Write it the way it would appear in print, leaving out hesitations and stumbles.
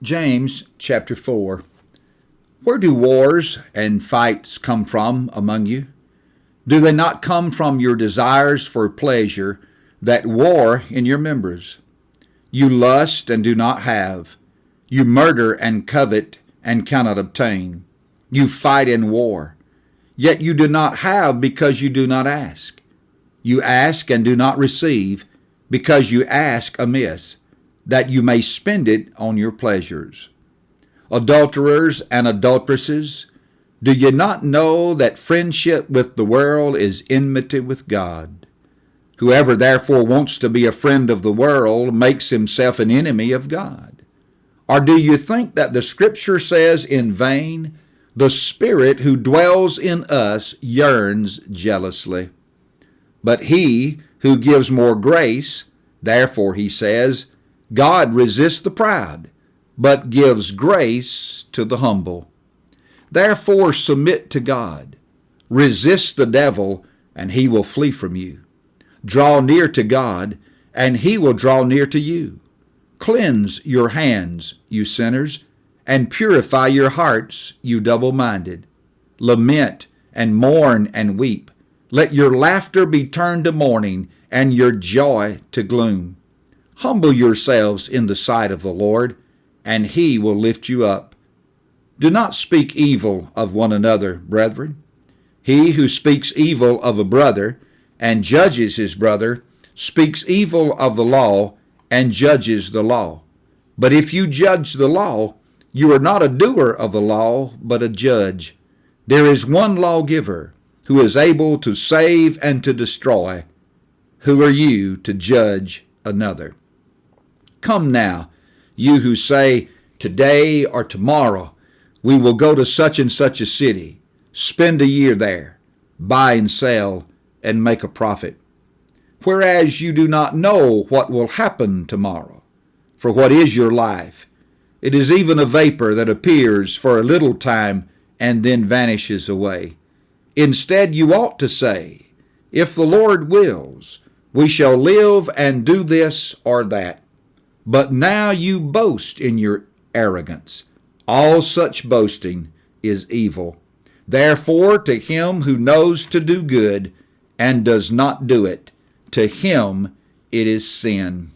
James chapter 4. Where do wars and fights come from among you? Do they not come from your desires for pleasure that war in your members? You lust and do not have. You murder and covet and cannot obtain. You fight in war. Yet you do not have because you do not ask. You ask and do not receive because you ask amiss, that you may spend it on your pleasures. Adulterers and adulteresses, do you not know that friendship with the world is enmity with God? Whoever therefore wants to be a friend of the world makes himself an enemy of God. Or do you think that the Scripture says in vain, the Spirit who dwells in us yearns jealously? But he who gives more grace, therefore he says, God resists the proud, but gives grace to the humble. Therefore submit to God. Resist the devil, and he will flee from you. Draw near to God, and he will draw near to you. Cleanse your hands, you sinners, and purify your hearts, you double-minded. Lament and mourn and weep. Let your laughter be turned to mourning, and your joy to gloom. Humble yourselves in the sight of the Lord, and he will lift you up. Do not speak evil of one another, brethren. He who speaks evil of a brother and judges his brother speaks evil of the law and judges the law. But if you judge the law, you are not a doer of the law, but a judge. There is one lawgiver who is able to save and to destroy. Who are you to judge another? Come now, you who say, today or tomorrow we will go to such and such a city, spend a year there, buy and sell, and make a profit. Whereas you do not know what will happen tomorrow. For what is your life? It is even a vapor that appears for a little time and then vanishes away. Instead, you ought to say, if the Lord wills, we shall live and do this or that. But now you boast in your arrogance. All such boasting is evil. Therefore, to him who knows to do good and does not do it, to him it is sin.